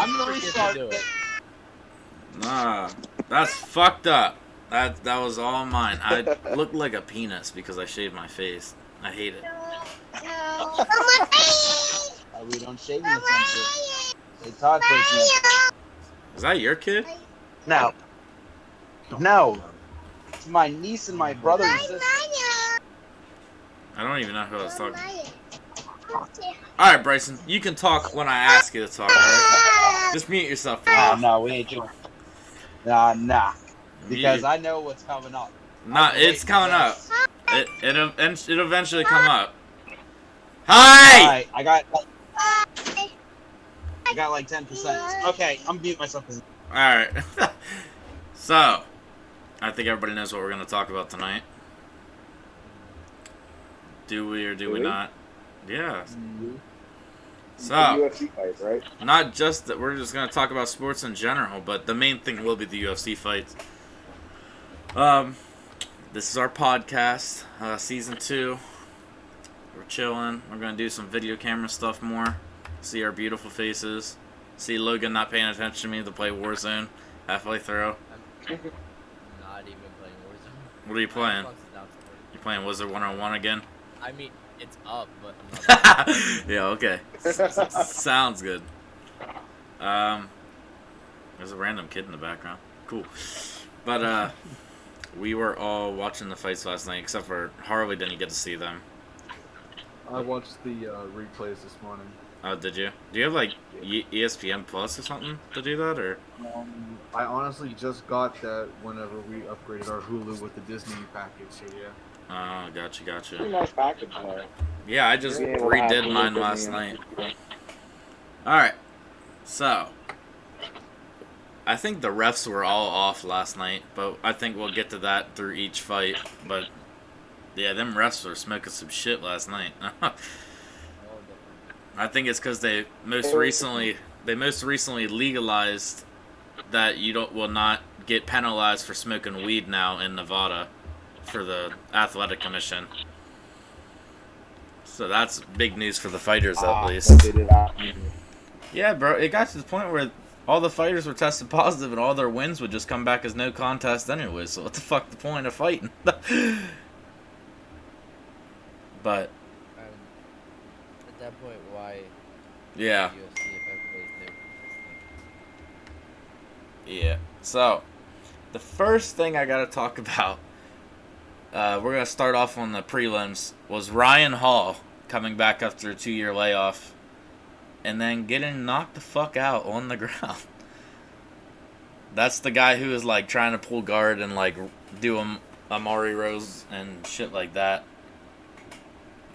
I'm the retard. do it. Nah, that's fucked up. That was all mine. I look like a penis because I shaved my face. I hate it. We don't shave in the center. They talk personal. Is that your kid? No. No. It's my niece and my brother and sister. I don't even know who I was talking to. Alright, Bryson, you can talk when I ask you to talk, alright? Just mute yourself for now. No, we ain't doing it. Nah. Because I know what's coming up. Nah, it's coming up. It'll eventually come up. Hi! Alright, I got like 10%. Okay, I'm muting myself. Alright. So, I think everybody knows what we're going to talk about tonight. Do we or do we not? Yeah. So, UFC fight, right? not just that we're just going to talk about sports in general, but the main thing will be the UFC fights. This is our podcast, season 2. We're chilling. We're going to do some video camera stuff more. See our beautiful faces. See Logan not paying attention to me to play Warzone halfway through. I'm not even playing Warzone. What are you playing? You playing Wizard 101 again? I mean, it's up, but I'm not. Yeah, okay. Sounds good. There's a random kid in the background. Cool. But, we were all watching the fights last night, except for Harley didn't get to see them. I watched the replays this morning. Oh, did you? Do you have, like, ESPN Plus or something to do that, or? I honestly just got that whenever we upgraded our Hulu with the Disney package, so yeah. Oh, gotcha. Pretty nice package there. Yeah, I just redid mine last night. Alright, so I think the refs were all off last night, but I think we'll get to that through each fight. But yeah, them refs were smoking some shit last night. I think it's because they most recently legalized that you will not get penalized for smoking weed now in Nevada for the athletic commission. So that's big news for the fighters, at least. Yeah, bro, it got to the point where all the fighters were tested positive and all their wins would just come back as no contest anyway, so what the fuck the point of fighting? But At that point, why? yeah. UFC if everybody's new to this thing? Yeah. So, the first thing I gotta talk about, we're gonna start off on the prelims, was Ryan Hall coming back after a 2-year layoff and then getting knocked the fuck out on the ground. That's the guy who is like trying to pull guard and like do Amari Rose and shit like that.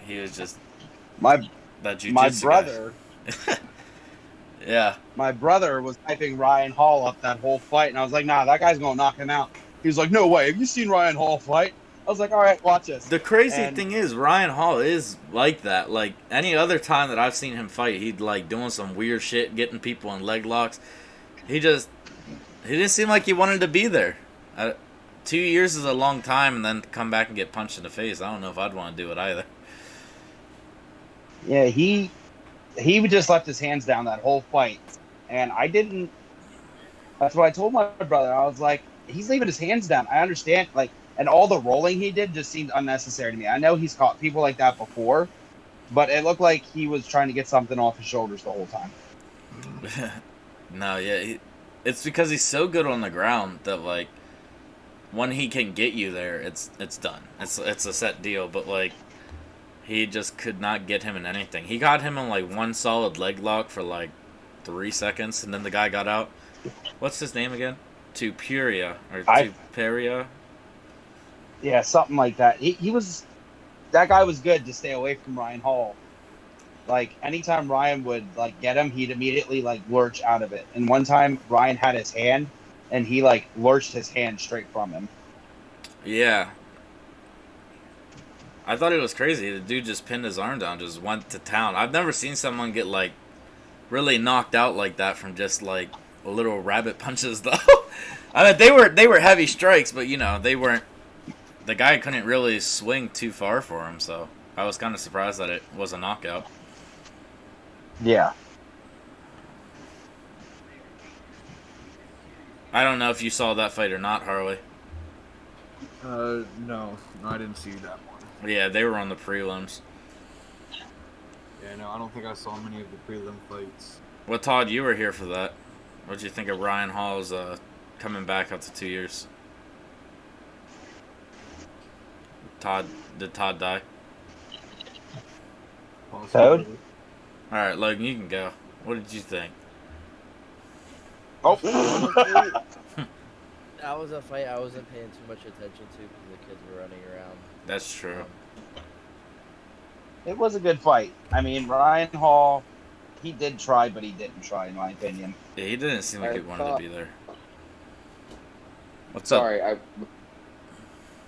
He was just that jiu-jitsu My brother. Yeah. My brother was hyping Ryan Hall up that whole fight, and I was like, nah, that guy's gonna knock him out. He was like, no way. Have you seen Ryan Hall fight? I was like, all right, watch this. The crazy thing is, Ryan Hall is like that. Like, any other time that I've seen him fight, he'd, like, doing some weird shit, getting people in leg locks. He didn't seem like he wanted to be there. 2 years is a long time, and then come back and get punched in the face. I don't know if I'd want to do it either. Yeah, he just left his hands down that whole fight. And I didn't... That's what I told my brother. I was like, he's leaving his hands down. I understand, like... And all the rolling he did just seemed unnecessary to me. I know he's caught people like that before, but it looked like he was trying to get something off his shoulders the whole time. No, yeah. It's because he's so good on the ground that, like, when he can get you there, it's done. It's a set deal, but, like, he just could not get him in anything. He got him in, like, one solid leg lock for, like, 3 seconds, and then the guy got out. What's his name again? Tuperia, or Tuperia? Yeah, something like that. That guy was good to stay away from Ryan Hall. Like, anytime Ryan would, like, get him, he'd immediately, like, lurch out of it. And one time, Ryan had his hand, and he, like, lurched his hand straight from him. Yeah. I thought it was crazy. The dude just pinned his arm down, just went to town. I've never seen someone get, like, really knocked out like that from just, like, little rabbit punches, though. I mean, they were heavy strikes, but, you know, they weren't... The guy couldn't really swing too far for him, so I was kind of surprised that it was a knockout. Yeah. I don't know if you saw that fight or not, Harley. No, I didn't see that one. Yeah, they were on the prelims. Yeah, no, I don't think I saw many of the prelim fights. Well, Todd, you were here for that. What did you think of Ryan Hall's coming back after 2 years? Todd, did Todd die? Toad? All right, Logan, you can go. What did you think? Oh, Honestly, that was a fight I wasn't paying too much attention to because the kids were running around. That's true. it was a good fight. I mean, Ryan Hall, he did try, but he didn't try, in my opinion. Yeah, he didn't seem like he wanted to be there. What's Sorry, up?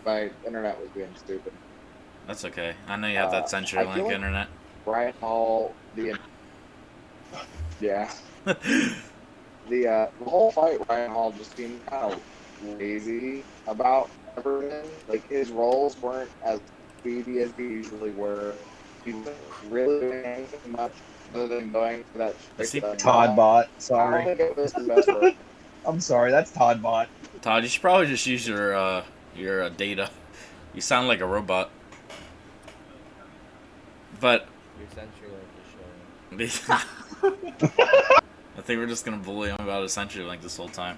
my internet was being stupid. That's okay. I know you have that I CenturyLink feel like- internet. Ryan Hall, yeah, the whole fight, Ryan Hall just seemed kind of lazy about everything. Like his rolls weren't as speedy as they usually were. He wasn't really doing anything much other than going for that. Is he Todd Bot, I don't sorry. think it was his best work. I'm sorry, that's Todd Bot. Todd, you should probably just use your data. You sound like a robot. But Your CenturyLink is showing. I think we're just gonna bully him about his CenturyLink this whole time.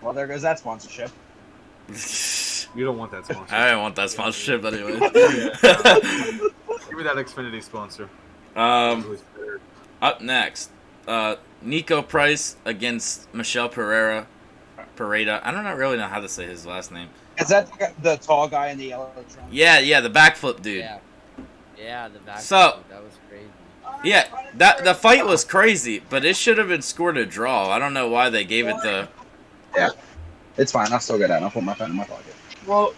Well, there goes that sponsorship. You don't want that sponsor. I don't want that sponsorship anyway. Give me that Xfinity sponsor. Up next, Nico Price against Michelle Pereira. Pareda. I don't really know how to say his last name. Is that the tall guy in the yellow trunk? Yeah, the backflip dude. Yeah, the back. So- that was crazy. Yeah, the fight was crazy, but it should have been scored a draw. I don't know why they gave it the. It's fine. I'll still get out. I'll put my phone in my pocket. Well,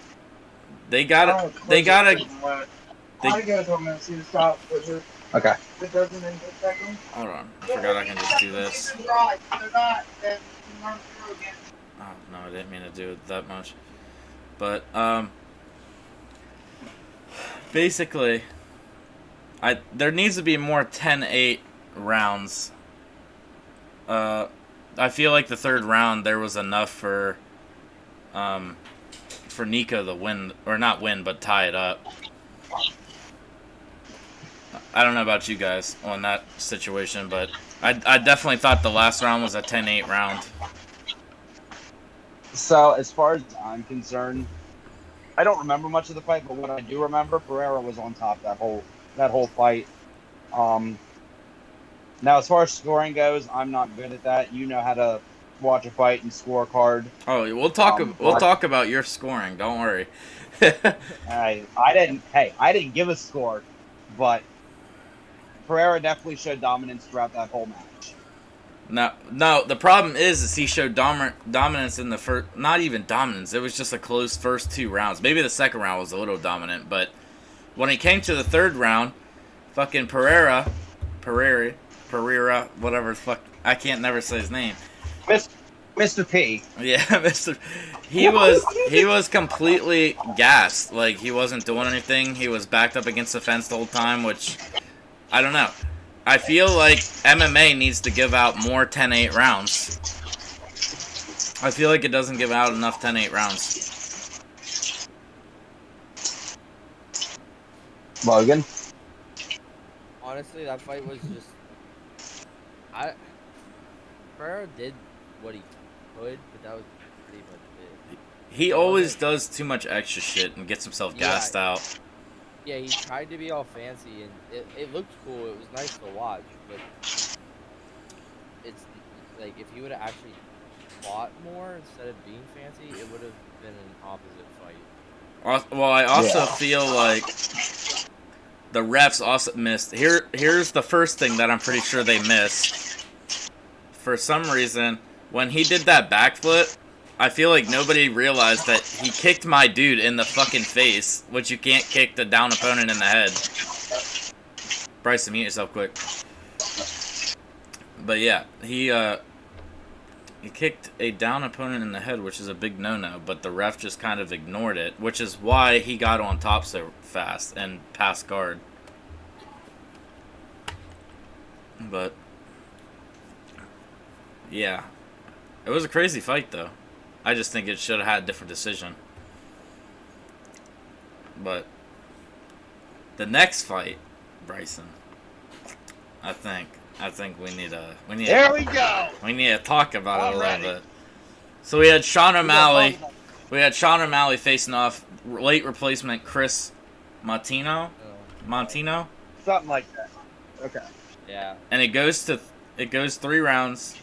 They gotta. They gotta. I gotta go and see the stop. Okay. It doesn't end up that one. Hold on. I forgot I can just do this. They're not, then you run through again. Oh no, I didn't mean to do it that much. But basically, there needs to be more 10-8 rounds. I feel like the third round there was enough for Nico to win, or not win, but tie it up. I don't know about you guys on that situation, but I definitely thought the last round was a 10-8 round. So, as far as I'm concerned, I don't remember much of the fight, but what I do remember, Pereira was on top that whole fight. Now, as far as scoring goes, I'm not good at that. You know how to watch a fight and score a card. Oh, we'll talk about your scoring. Don't worry. I didn't give a score, but Pereira definitely showed dominance throughout that whole match. No. The problem is he showed dominance in the first. Not even dominance. It was just a close first 2 rounds. Maybe the second round was a little dominant, but when he came to the third round, fucking Pereira, whatever the fuck. I can't never say his name. Mr. P. Yeah, Mr. He was completely gassed. Like, he wasn't doing anything. He was backed up against the fence the whole time, which, I don't know. I feel like MMA needs to give out more 10-8 rounds. I feel like it doesn't give out enough 10-8 rounds. Logan? Honestly, that fight was just. Pereira did what he could, but that was pretty much it. He always does too much extra shit and gets himself gassed out. Yeah, he tried to be all fancy, and it looked cool. It was nice to watch, but it's like if he would have actually fought more instead of being fancy, it would have been an opposite fight. Well, I also feel like the refs also missed. Here's the first thing that I'm pretty sure they missed. For some reason, when he did that backflip, I feel like nobody realized that he kicked my dude in the fucking face, which you can't kick the down opponent in the head. Bryson, mute yourself quick. But yeah, he kicked a down opponent in the head, which is a big no-no, but the ref just kind of ignored it, which is why he got on top so fast and passed guard. But yeah, It was a crazy fight, though. I just think it should have had a different decision. But the next fight, Bryson, I think we need There we go. we need to talk about it a Already. little bit. So we had Sean O'Malley. We had Sean O'Malley facing off late replacement Chris Montino. Something like that. Okay. Yeah. And it goes 3 rounds,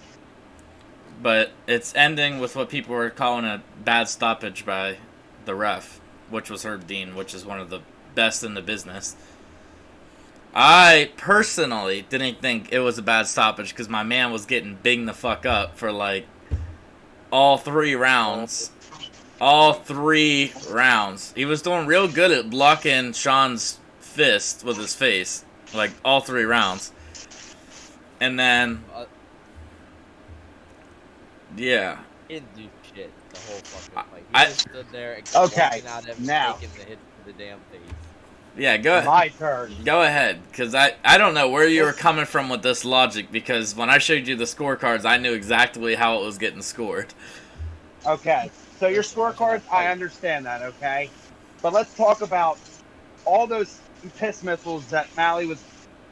but it's ending with what people were calling a bad stoppage by the ref, which was Herb Dean, which is one of the best in the business. I personally didn't think it was a bad stoppage because my man was getting binged the fuck up for like all 3 rounds. All 3 rounds. He was doing real good at blocking Sean's fist with his face, like all 3 rounds. And then, yeah. He didn't do shit the whole fucking fight. He I- just stood there and Okay, at him, now. taking the hit to the damn face. Yeah, go ahead. My turn. Go ahead, because I don't know where you were coming from with this logic, because when I showed you the scorecards, I knew exactly how it was getting scored. Okay. So your scorecards, I understand that, okay? But let's talk about all those piss missiles that Malley was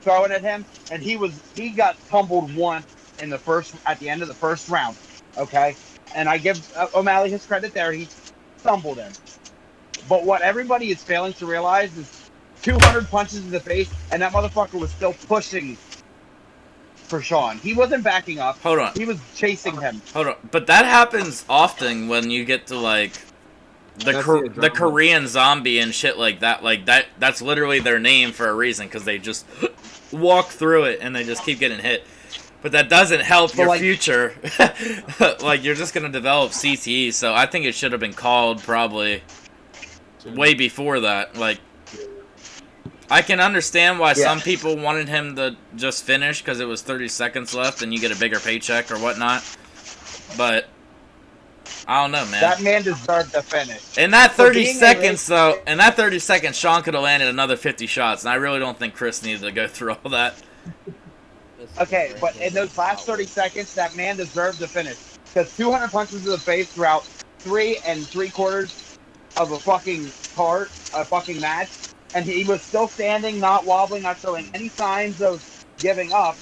throwing at him, and he got tumbled once at the end of the first round, okay? And I give O'Malley his credit there. He stumbled him. But what everybody is failing to realize is 200 punches in the face, and that motherfucker was still pushing for Sean. He wasn't backing up. Hold on. He was chasing him. Hold on. But that happens often when you get to, like, the That's Korean zombie and shit like that. Like, that's literally their name for a reason, because they just walk through it and they just keep getting hit. But that doesn't help your future. Like, you're just going to develop CTE, so I think it should have been called probably way before that. Like, I can understand why some people wanted him to just finish because it was 30 seconds left and you get a bigger paycheck or whatnot. But I don't know, man. That man deserved to finish. In that 30 seconds, though, in that 30 seconds, Sean could have landed another 50 shots, and I really don't think Chris needed to go through all that. Okay, but in those last 30 seconds, that man deserved to finish. Because 200 punches to the face throughout 3 3/4 of a fucking match, and he was still standing, not wobbling, not showing any signs of giving up,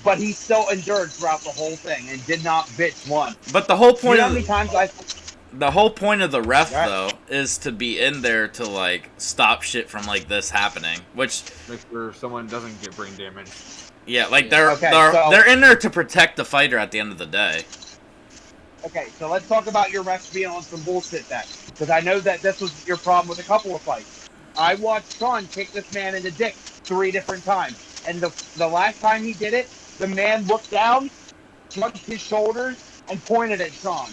but he still endured throughout the whole thing and did not bitch once. But the whole point You know how many times the whole point of the ref, though, is to be in there to, like, stop shit from, like, this happening. Which, Make sure someone doesn't get brain damage. yeah, like, so- they're in there to protect the fighter at the end of the day. Okay, so let's talk about your refs being on some bullshit then. Because I know that this was your problem with a couple of fights. I watched Sean kick this man in the dick 3 different times. And the last time he did it, the man looked down, shrugged his shoulders, and pointed at Sean.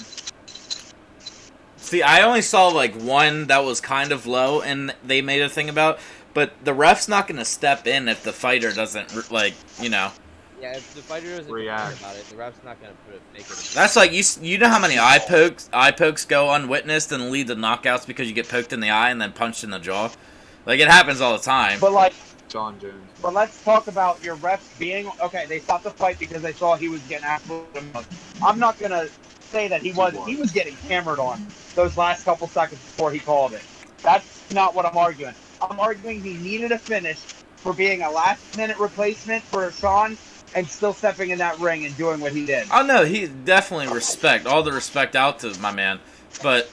See, I only saw, like, one that was kind of low, and they made a thing about, but the ref's not going to step in if the fighter doesn't, like, you know. Yeah, if the fighter doesn't React. care about it, the ref's not gonna make it. That's like, you know how many eye pokes go unwitnessed and lead to knockouts because you get poked in the eye and then punched in the jaw? Like, it happens all the time. But like, John Jones. but let's talk about your refs being okay. They stopped the fight because they saw he was getting absolutely mugged. I'm not gonna say that he was. He was getting hammered on those last couple seconds before he called it. That's not what I'm arguing. I'm arguing he needed a finish for being a last-minute replacement for Sean and still stepping in that ring and doing what he did. Oh, no, he definitely all the respect out to my man. But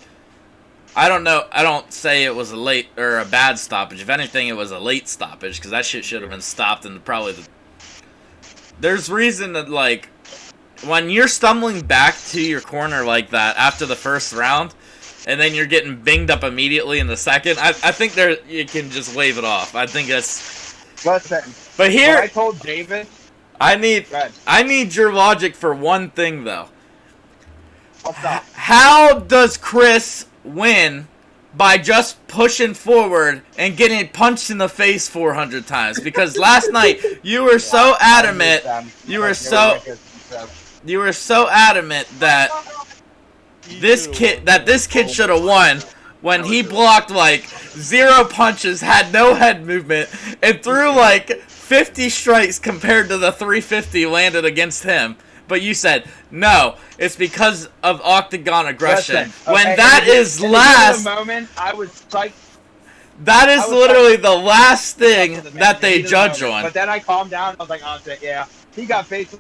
I don't know. I don't say it was a late or a bad stoppage. If anything, it was a late stoppage because that shit should have been stopped. And probably there's reason that, like, when you're stumbling back to your corner like that after the first round, and then you're getting binged up immediately in the second, I think you can just wave it off. I think that's. Listen, But here, what I told David. I need Go ahead. your logic for one thing though. I'll stop. How does Chris win by just pushing forward and getting punched in the face 400 times? Because last night you were so adamant. You were so adamant that this kid should have won when he blocked like 0 punches, had no head movement, and threw like 50 strikes compared to the 350 landed against him. But you said, no, it's because of octagon aggression. Listen, when okay, that is last... In the moment, I was psyched. That is literally the last thing that they judge moment. on. But then I calmed down. I was like, oh, shit, yeah. He got face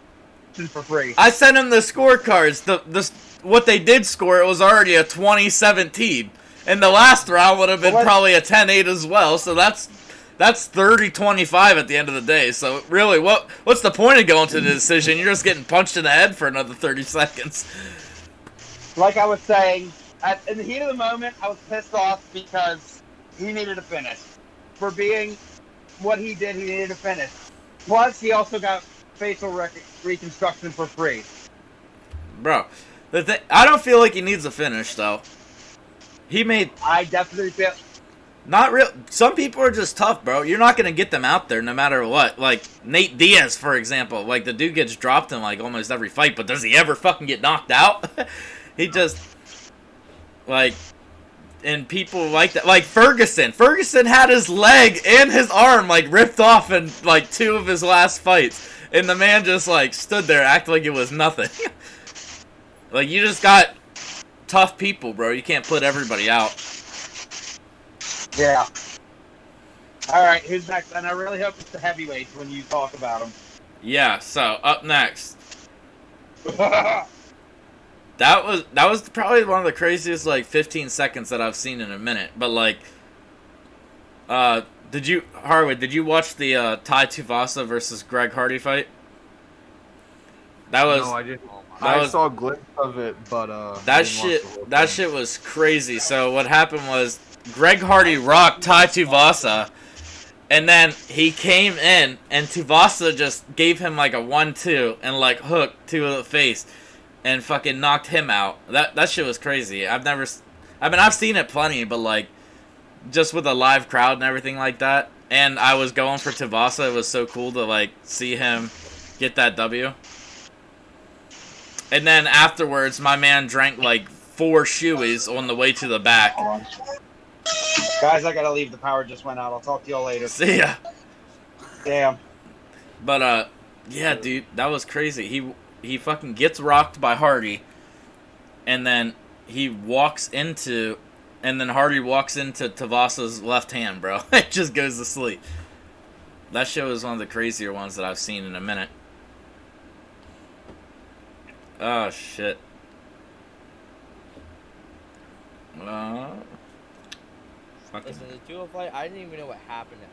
for free. I sent him the scorecards. What they did score, it was already a 20-17. And the last round would have been probably a 10-8 as well. So that's 30-25 at the end of the day. So really, what's the point of going to the decision? You're just getting punched in the head for another 30 seconds. Like I was saying, in the heat of the moment, I was pissed off because he needed a finish. For being what he did, he needed a finish. Plus, he also got facial reconstruction for free. Bro, I don't feel like he needs a finish, though. I definitely feel... Not real. Some people are just tough, bro. You're not going to get them out there no matter what. Like, Nate Diaz, for example. Like, the dude gets dropped in, like, almost every fight, but does he ever fucking get knocked out? He just... Like... And people like that. Like, Ferguson. Ferguson had his leg and his arm, like, ripped off in, like, 2 of his last fights. And the man just, like, stood there acting like it was nothing. Like, you just got tough people, bro. You can't put everybody out. Yeah. Alright, who's next? And I really hope it's the heavyweights when you talk about them. Yeah, so, up next. That was probably one of the craziest, like, 15 seconds that I've seen in a minute. But, like, did you watch the Tai Tuivasa versus Greg Hardy fight? No, I didn't. I saw a glimpse of it, but that shit was crazy. So what happened was Greg Hardy rocked Tai Tuivasa, and then he came in, and Tuivasa just gave him like a 1-2 and like hooked to the face, and fucking knocked him out. That shit was crazy. I've seen it plenty, but like just with a live crowd and everything like that. And I was going for Tuivasa. It was so cool to like see him get that W. And then afterwards, my man drank like 4 shoeies on the way to the back. Guys, I gotta leave. The power just went out. I'll talk to y'all later. See ya. Damn. But yeah, dude, that was crazy. He fucking gets rocked by Hardy, and then Hardy walks into Tuivasa's left hand, bro. It just goes to sleep. That show is one of the crazier ones that I've seen in a minute. Oh, shit. Listen, the duo fight, I didn't even know what happened at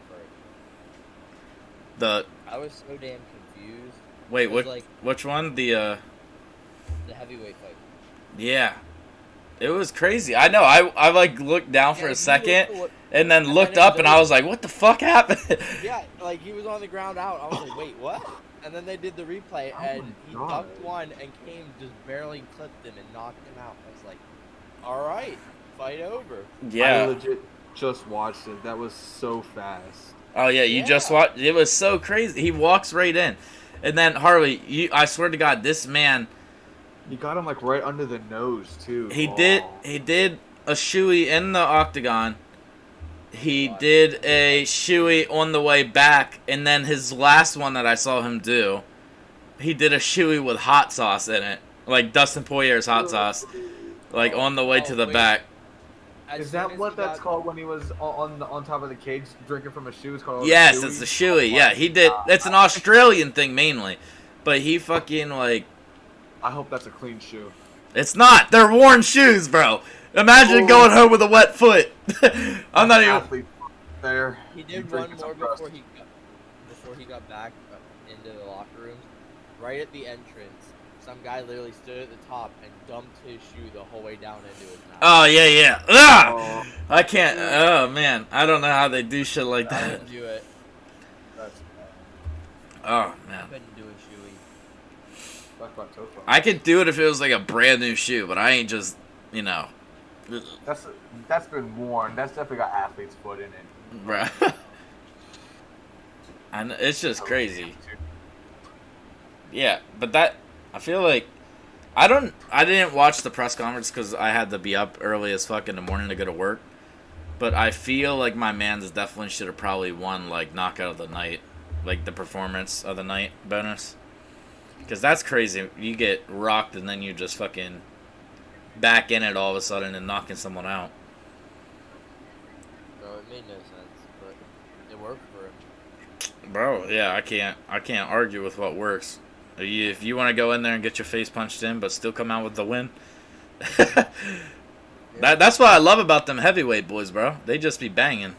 first. I was so damn confused. Wait, which one? The heavyweight fight. Yeah. It was crazy. I know. I like looked down for a second and then looked up and I was like, what the fuck happened? Yeah, like he was on the ground out. I was like, wait, what? And then they did the replay and he ducked one and came, just barely clipped him and knocked him out. I was like, alright, fight over. Yeah. I legit just watched it. That was so fast. Oh yeah, you just watched. It was so crazy. He walks right in. And then Harley, I swear to God, this man... You got him like right under the nose too. He did a shoey in the octagon. He did a shoey on the way back, and then his last one that I saw him do, he did a shoey with hot sauce in it, like Dustin Poirier's hot sauce, like on the way to the back. Is that what that's called when he was on top of the cage drinking from a shoe? It's called yes, it's a shoey. Yeah, he did. It's an Australian thing mainly, but he fucking like. I hope that's a clean shoe. It's not. They're worn shoes, bro. Imagine going home with a wet foot. I'm not even. There. He did one more before he got back into the locker rooms. Right at the entrance, some guy literally stood at the top and dumped his shoe the whole way down into his mouth. Oh yeah. Ugh! I can't. Oh man, I don't know how they do shit like that. I didn't do it. That's bad. Oh man. I couldn't do a shoey. I could do it if it was like a brand new shoe, but I ain't just, you know. That's been worn. That's definitely got athlete's foot in it. Bruh. And it's just crazy. Yeah, but I feel like I didn't watch the press conference because I had to be up early as fuck in the morning to go to work. But I feel like my man's definitely should have probably won like knockout of the night, like the performance of the night bonus. Because that's crazy. You get rocked and then you just fucking back in it all of a sudden and knocking someone out. Bro, it made no sense, but it worked for him. Bro, yeah, I can't argue with what works. If you want to go in there and get your face punched in but still come out with the win, that's what I love about them heavyweight boys, bro. They just be banging.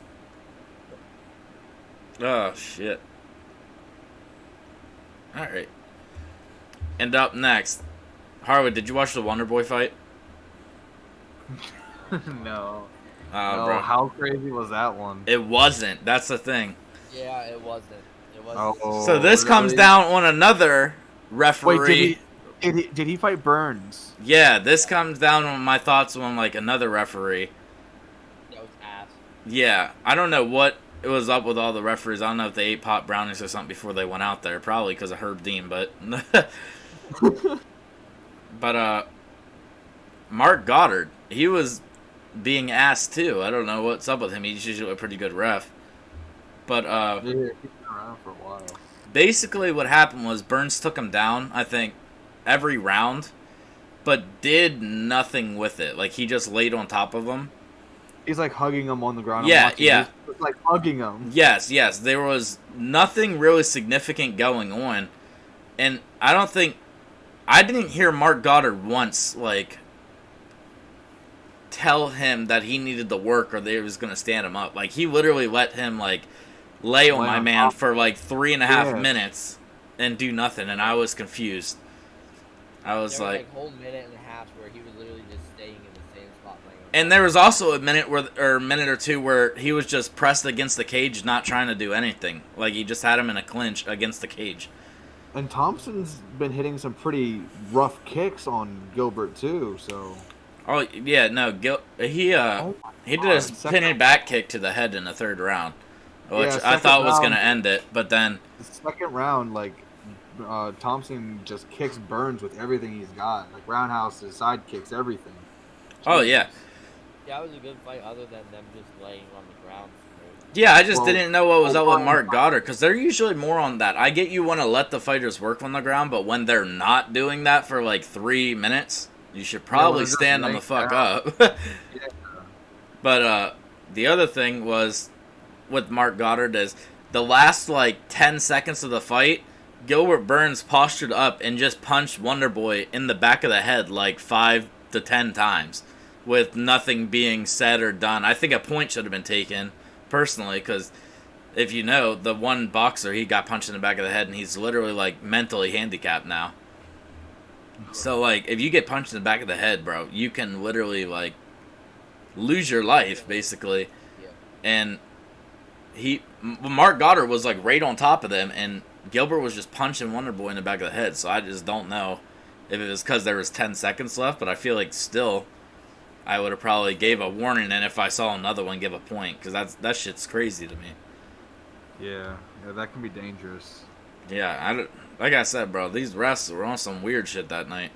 Oh, shit. Alright. And up next, Harwood, did you watch the Wonder Boy fight? No. Oh, No, bro. how crazy was that one? It wasn't. That's the thing. Yeah, it wasn't. It wasn't. Oh, So this comes really? down on another referee. Wait, did he fight Burns? Yeah, this comes down on my thoughts on like another referee. That was ass. Yeah, I don't know what it was up with all the referees. I don't know if they ate pot brownies or something before they went out there. Probably because of Herb Dean, but but Mark Goddard, he was being asked too. I don't know what's up with him. He's usually a pretty good ref. But Yeah, he's been around for a while. basically what happened was Burns took him down, I think, every round, but did nothing with it. Like, he just laid on top of him. He's like hugging him on the ground. Yeah, I'm watching. yeah. He's like hugging him. Yes. There was nothing really significant going on. And I didn't hear Mark Goddard once, like, tell him that he needed to work or they was going to stand him up. Like, he literally let him, like, lay on my man for, like, 3.5 minutes and do nothing. And I was confused. I was There was like a whole minute and a half where he was literally just staying in the same spot. and there was also a minute or two where he was just pressed against the cage, not trying to do anything. Like, he just had him in a clinch against the cage. And Thompson's been hitting some pretty rough kicks on Gilbert too. So. Oh yeah, no, he did a spinning back kick to the head in the third round, which I thought was gonna end it, but then the second round, like Thompson just kicks Burns with everything he's got, like roundhouses, side kicks, everything. Oh yeah. Yeah, it was a good fight other than them just laying on the ground. Yeah, I just didn't know what was up with Mark Goddard, because they're usually more on that. I get you want to let the fighters work on the ground, but when they're not doing that for like 3 minutes, you should probably stand them the fuck up. Yeah. But the other thing was with Mark Goddard is the last like 10 seconds of the fight, Gilbert Burns postured up and just punched Wonder Boy in the back of the head like 5 to 10 times with nothing being said or done. I think a point should have been taken, personally, because if you know, the one boxer, he got punched in the back of the head and he's literally like mentally handicapped now. So like, if you get punched in the back of the head, bro, you can literally like lose your life, basically. Yeah. And Mark Goddard was like right on top of them, and Gilbert was just punching Wonder Boy in the back of the head. So I just don't know if it was because there was 10 seconds left, but I feel like still I would have probably gave a warning, and if I saw another one, give a point, because that shit's crazy to me. Yeah, that can be dangerous. Yeah, like I said, bro, these refs were on some weird shit that night.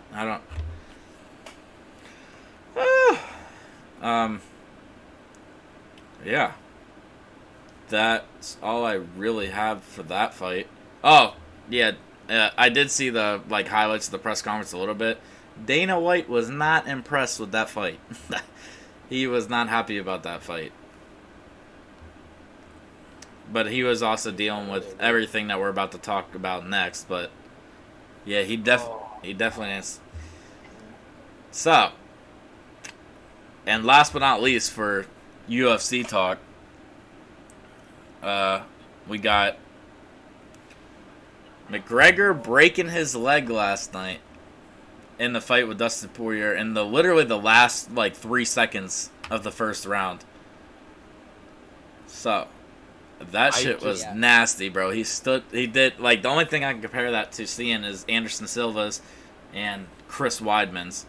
Yeah. That's all I really have for that fight. Oh, yeah, I did see the like highlights of the press conference a little bit. Dana White was not impressed with that fight. He was not happy about that fight. But he was also dealing with everything that we're about to talk about next. But yeah, he definitely is. So, and last but not least for UFC talk, we got McGregor breaking his leg last night in the fight with Dustin Poirier in literally the last like 3 seconds of the first round. So that shit was nasty, bro. He did like, the only thing I can compare that to seeing is Anderson Silva's and Chris Weidman's.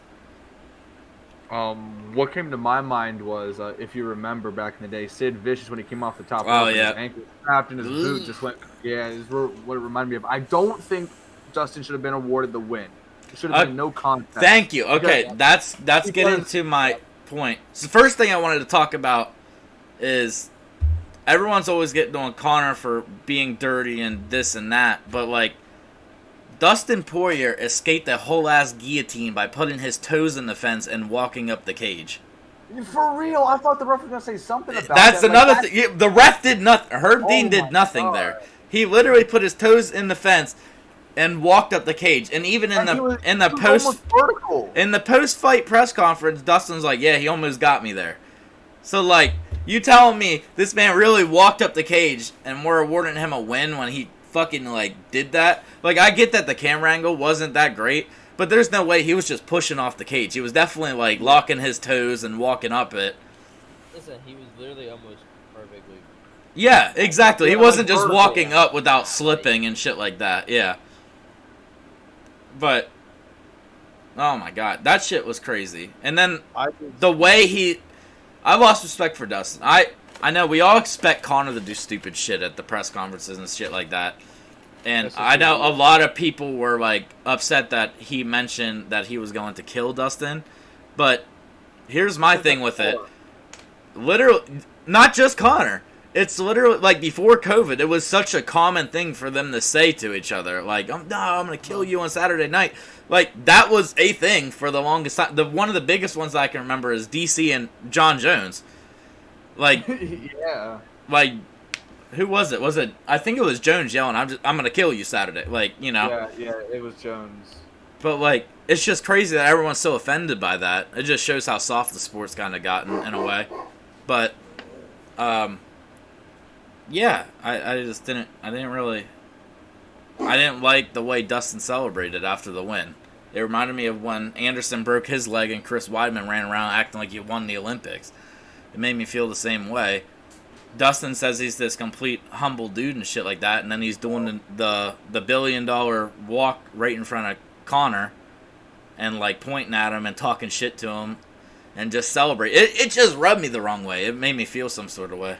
What came to my mind was, if you remember back in the day, Sid Vicious, when he came off the top Oh, rope, yeah. his ankle snapped and his boot just went. Yeah, this is what it reminded me of. I don't think Dustin should have been awarded the win. It should have been no contest. Thank you. Okay, that's getting to my point. So the first thing I wanted to talk about is everyone's always getting on Conor for being dirty and this and that, but like Dustin Poirier escaped a whole ass guillotine by putting his toes in the fence and walking up the cage. For real, I thought the ref was gonna say something about That's that. another thing. The ref did nothing. Herb Dean Oh did my nothing God. there. He literally put his toes in the fence and walked up the cage. And even in He was post almost vertical. in the post fight press conference, Dustin's like, "Yeah, he almost got me there." So like, you telling me this man really walked up the cage and we're awarding him a win when he fucking like did that? Like, I get that the camera angle wasn't that great, but there's no way he was just pushing off the cage. He was definitely like locking his toes and walking up it. Listen, he was literally almost perfectly. Yeah, exactly. He Yeah, wasn't like just vertical. walking up without slipping and shit like that. Yeah. But, oh my god, that shit was crazy. And then the way I lost respect for Dustin. I know we all expect Conor to do stupid shit at the press conferences and shit like that. And I know a lot of people were like upset that he mentioned that he was going to kill Dustin. But here's my thing with it. Literally, not just Conor. It's literally like before COVID, it was such a common thing for them to say to each other, like, I'm gonna kill you on Saturday night. Like, that was a thing for the longest time. One of the biggest ones I can remember is DC and John Jones. Like, Yeah. like, who was it? I think it was Jones yelling, I'm gonna kill you Saturday. Like, you know. Yeah, it was Jones. But like, it's just crazy that everyone's so offended by that. It just shows how soft the sport's kind of gotten in a way. But, yeah, I didn't like the way Dustin celebrated after the win. It reminded me of when Anderson broke his leg and Chris Weidman ran around acting like he won the Olympics. It made me feel the same way. Dustin says he's this complete humble dude and shit like that, and then he's doing the $1 billion walk right in front of Conor and like pointing at him and talking shit to him and just celebrate. It just rubbed me the wrong way. It made me feel some sort of way.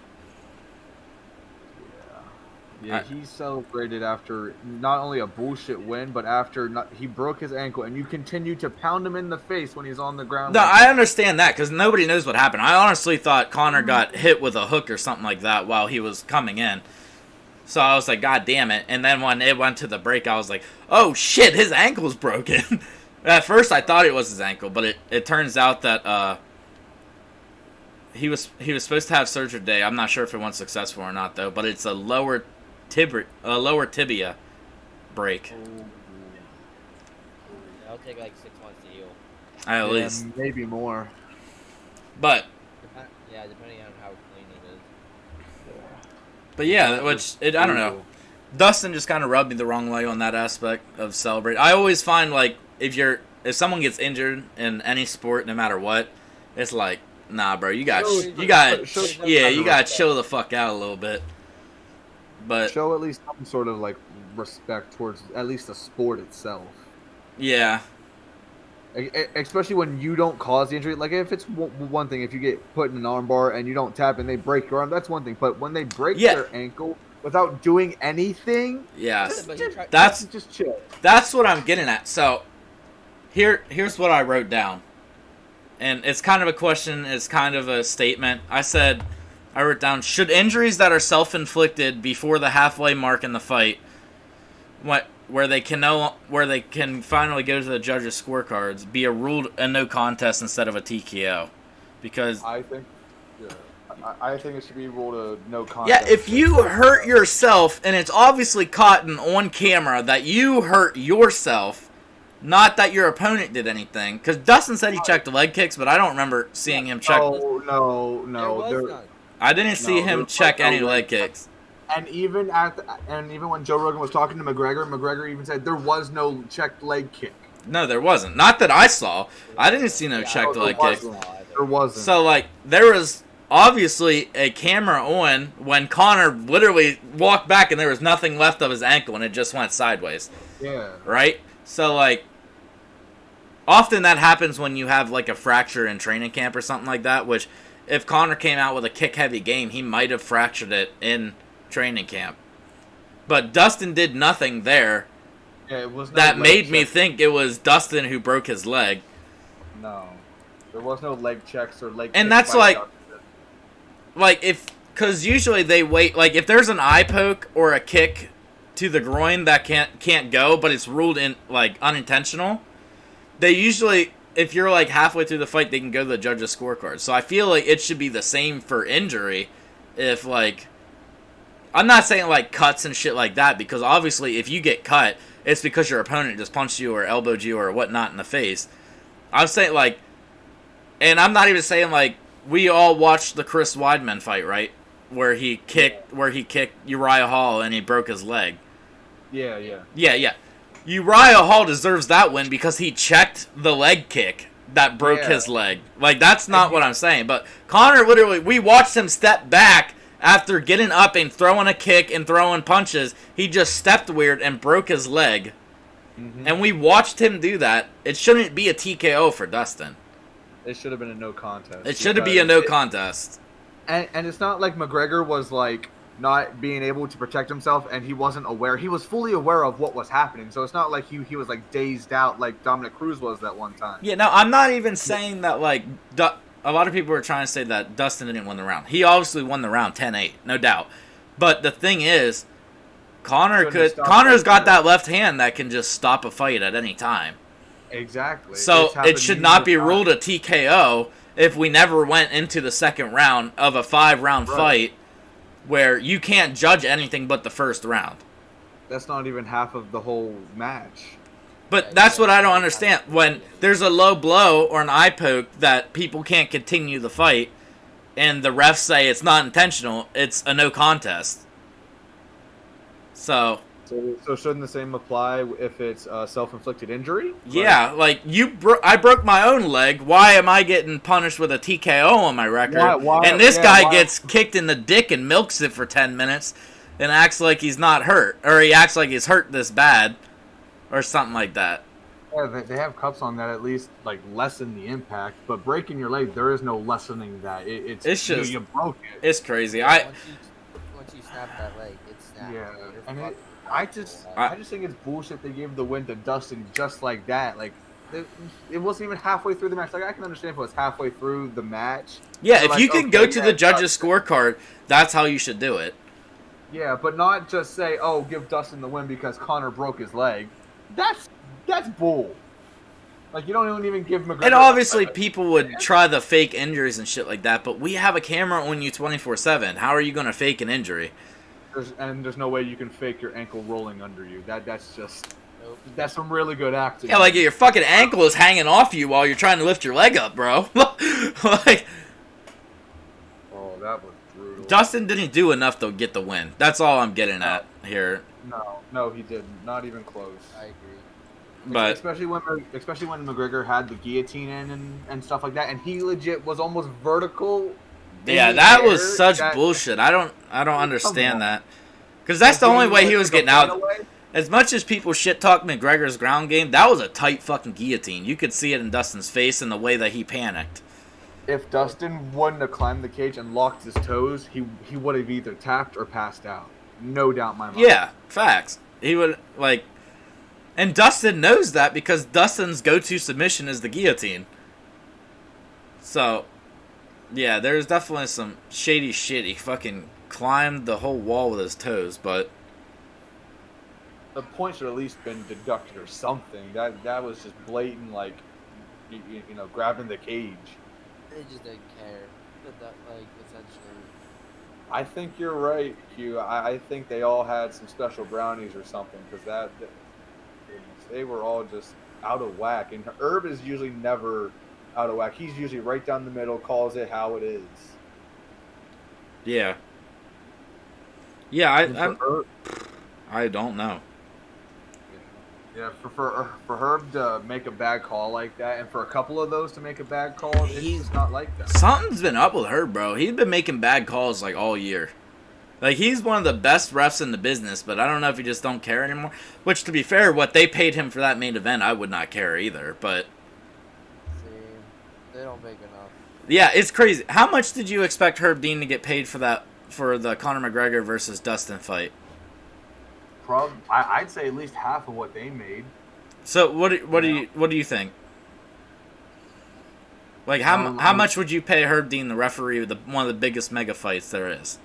Yeah, he celebrated after not only a bullshit win, but after he broke his ankle, and you continue to pound him in the face when he's on the ground. No, I understand that because nobody knows what happened. I honestly thought Conor got hit with a hook or something like that while he was coming in. So I was like, God damn it. And then when it went to the break, I was like, oh shit, his ankle's broken. At first I thought it was his ankle, but it turns out that he was supposed to have surgery today. I'm not sure if it went successful or not though, but it's a lower tibia break. That'll take like 6 months to heal. At least. Maybe more. But Yeah, depending on how clean it is. But yeah, I don't know. Dustin just kind of rubbed me the wrong way on that aspect of celebrate. I always find like if someone gets injured in any sport, no matter what, it's like, nah, bro, you got chill the fuck out a little bit. But show at least some sort of like respect towards at least the sport itself. Yeah. Especially when you don't cause the injury. Like, if it's one thing, if you get put in an armbar and you don't tap and they break your arm, that's one thing. But when they break their ankle without doing anything, that's just chill. That's what I'm getting at. So here's what I wrote down. And it's kind of a question, it's kind of a statement. I wrote down, should injuries that are self-inflicted before the halfway mark in the fight, where they can finally go to the judges' scorecards, be a ruled a no contest instead of a TKO? Because I think it should be ruled a no contest. Yeah, if you hurt yourself and it's obviously caught on camera that you hurt yourself, not that your opponent did anything. Because Dustin said he checked the leg kicks, but I don't remember seeing him check. No. I didn't see him check any leg kicks. And even when Joe Rogan was talking to McGregor even said there was no checked leg kick. No, there wasn't. Not that I saw. I didn't see no checked leg kicks. There wasn't. So like there was obviously a camera on when Conor literally walked back and there was nothing left of his ankle and it just went sideways. Yeah. Right? So like often that happens when you have like a fracture in training camp or something like that, which if Conor came out with a kick-heavy game, he might have fractured it in training camp. But Dustin did nothing there that made me think it was Dustin who broke his leg. No. There was no leg checks or leg And kicks that's by because usually they wait, like if there's an eye poke or a kick to the groin that can't go, but it's ruled in like unintentional, they usually, if you're like halfway through the fight, they can go to the judge's scorecard. So I feel like it should be the same for injury. If like, I'm not saying like cuts and shit like that, because obviously if you get cut, it's because your opponent just punched you or elbowed you or whatnot in the face. I'm saying like, and I'm not even saying like, we all watched the Chris Weidman fight, right? Where he kicked Uriah Hall and he broke his leg. Yeah. Yeah. Uriah Hall deserves that win because he checked the leg kick that broke his leg. Like, that's not what I'm saying. But Conor literally, we watched him step back after getting up and throwing a kick and throwing punches. He just stepped weird and broke his leg. Mm-hmm. And we watched him do that. It shouldn't be a TKO for Dustin. It should have been a no contest. It should be a no contest. And it's not like McGregor was like not being able to protect himself and he wasn't aware. He was fully aware of what was happening. So it's not like he was like dazed out like Dominic Cruz was that one time. Yeah, no, I'm not even saying that like a lot of people are trying to say that Dustin didn't win the round. He obviously won the round 10-8, no doubt. But the thing is, Conor's got that left hand that can just stop a fight at any time. Exactly. So it should not be ruled a TKO if we never went into the second round of a 5-round fight where you can't judge anything but the first round. That's not even half of the whole match. But that's what I don't understand. When there's a low blow or an eye poke that people can't continue the fight and the refs say it's not intentional, it's a no contest. So shouldn't the same apply if it's self-inflicted injury? Yeah, like I broke my own leg. Why am I getting punished with a TKO on my record? Why, and this guy gets kicked in the dick and milks it for 10 minutes and acts like he's not hurt, or he acts like he's hurt this bad, or something like that. Yeah, they have cups on that at least like lessen the impact, but breaking your leg, there is no lessening that. It's just you broke it. It's crazy. Once you snap that leg, it's snapped. Yeah, and I just think it's bullshit they gave the win to Dustin just like that. Like, it wasn't even halfway through the match. Like, I can understand if it was halfway through the match. Yeah, if you can go to the judge's scorecard, that's how you should do it. Yeah, but not just say, oh, give Dustin the win because Conor broke his leg. That's bull. Like, you don't even give McGregor... And obviously people would try the fake injuries and shit like that, but we have a camera on you 24/7. How are you going to fake an injury? There's no way you can fake your ankle rolling under you. That's just... That's some really good acting. Yeah, like your fucking ankle is hanging off you while you're trying to lift your leg up, bro. Like... Oh, that was brutal. Dustin didn't do enough to get the win. That's all I'm getting at here. No, he didn't. Not even close. I agree. But especially when McGregor had the guillotine in and stuff like that, and he legit was almost vertical. Yeah, that was such bullshit. I don't understand that, because that's the only way he was getting out. As much as people shit talk McGregor's ground game, that was a tight fucking guillotine. You could see it in Dustin's face and the way that he panicked. If Dustin wouldn't have climbed the cage and locked his toes, he would have either tapped or passed out. No doubt in my mind. Yeah, facts. He would like. And Dustin knows that because Dustin's go-to submission is the guillotine. So, yeah, there's definitely some shady shit. He fucking climbed the whole wall with his toes, but... The point should at least been deducted or something. That was just blatant, like, you know, grabbing the cage. They just didn't care. But that, like, essentially... I think you're right, Q. I think they all had some special brownies or something, because they were all just out of whack. And Herb is usually never out of whack. He's usually right down the middle, calls it how it is. Yeah. Yeah, I don't know. Yeah, for Herb to make a bad call like that, and for a couple of those to make a bad call, he's not like that. Something's been up with Herb, bro. He's been making bad calls like all year. Like, he's one of the best refs in the business, but I don't know if he just don't care anymore. Which, to be fair, what they paid him for that main event, I would not care either, but... See, they don't make enough. Yeah, it's crazy. How much did you expect Herb Dean to get paid for the Conor McGregor versus Dustin fight? I'd say at least half of what they made. So, what do you think? Like, how much would you pay Herb Dean, the referee, one of the biggest mega fights there is?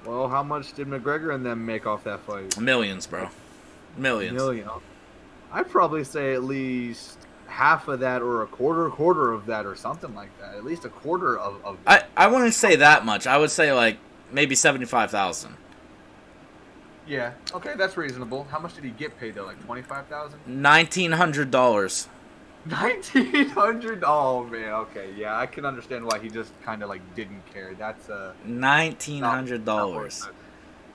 Well, how much did McGregor and them make off that fight? Millions, bro. Millions. Million. I'd probably say at least half of that, or a quarter of that, or something like that. At least a quarter of that. I wouldn't say that much. I would say like maybe 75,000. Yeah. Okay, that's reasonable. How much did he get paid though? Like 25,000. $1,900. 1,900. Oh man. Okay. Yeah, I can understand why he just kind of like didn't care. That's $1,900.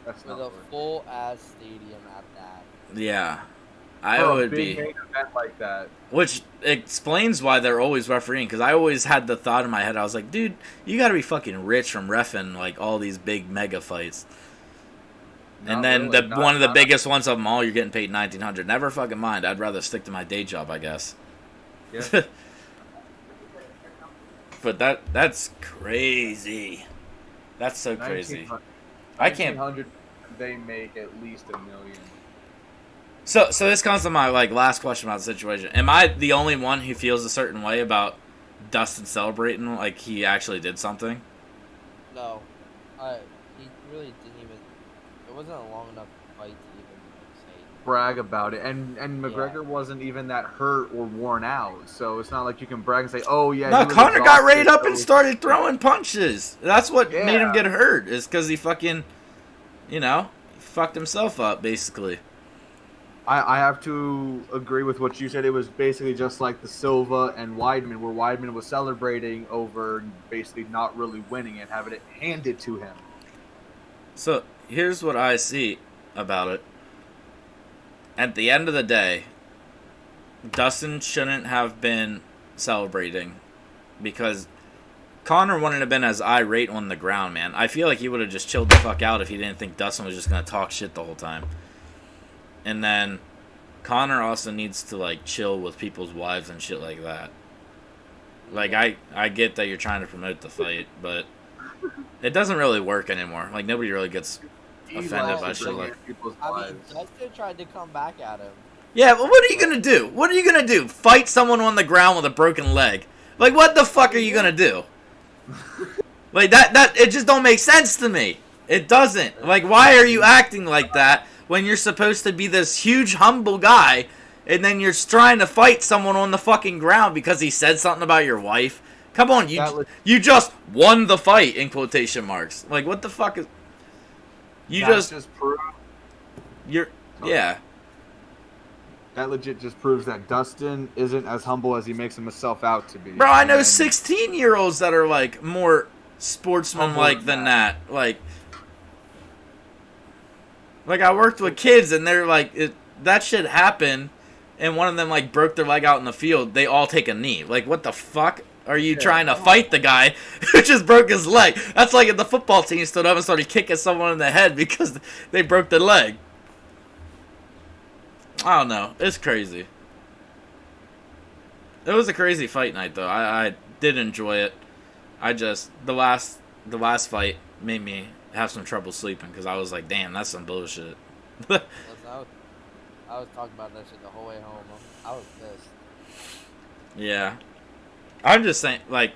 That's With not a worth it. full ass stadium at that. Yeah, I For a would big be. main event like that. Which explains why they're always refereeing. Because I always had the thought in my head, I was like, dude, you got to be fucking rich from reffing like all these big mega fights. And Not then really, not- one of the not- biggest ones of them all, you're getting paid $1,900. Never fucking mind. I'd rather stick to my day job, I guess. Yeah. But that's crazy. That's so crazy. 1,900 I can't. 1,900, they make at least $1 million. So this comes to my like last question about the situation. Am I the only one who feels a certain way about Dustin celebrating like he actually did something? No, he really didn't even. It wasn't a long enough fight to even say. Brag about it, and McGregor wasn't even that hurt or worn out, so it's not like you can brag and say, "Oh yeah." No, he was Connor got exhausted, reared up so and started throwing punches. That's what Yeah. made him get hurt. Is because he fucking, fucked himself up basically. I have to agree with what you said. It was basically just like the Silva and Weidman, where Weidman was celebrating over basically not really winning and having it handed to him. So here's what I see about it. At the end of the day, Dustin shouldn't have been celebrating because Connor wouldn't have been as irate on the ground, man. I feel like he would have just chilled the fuck out if he didn't think Dustin was just going to talk shit the whole time. And then Connor also needs to like chill with people's wives and shit like that. Like I get that you're trying to promote the fight, but it doesn't really work anymore. Like nobody really gets offended by shit like. people's I mean, lives. Dustin tried to come back at him. Yeah, but what are you gonna do? What are you gonna do? Fight someone on the ground with a broken leg? Like what the fuck are you gonna do? Like that it just don't make sense to me. It doesn't. Like why are you acting like that when you're supposed to be this huge humble guy and then you're trying to fight someone on the fucking ground because he said something about your wife? Come on, you just won the fight in quotation marks. Like what the fuck is you That just proves, you're yeah. that legit just proves that Dustin isn't as humble as he makes himself out to be. Bro, I know And 16-year-olds that are like more sportsman-like than that. Like I worked with kids and they're like, that shit happened, and one of them like broke their leg out in the field. They all take a knee. Like, what the fuck are you trying to fight the guy who just broke his leg? That's like if the football team stood up and started kicking someone in the head because they broke their leg. I don't know. It's crazy. It was a crazy fight night though. I did enjoy it. I just the last fight made me have some trouble sleeping because I was like, damn, that's some bullshit. Listen, I was talking about that shit the whole way home. I was pissed. Yeah. I'm just saying, like,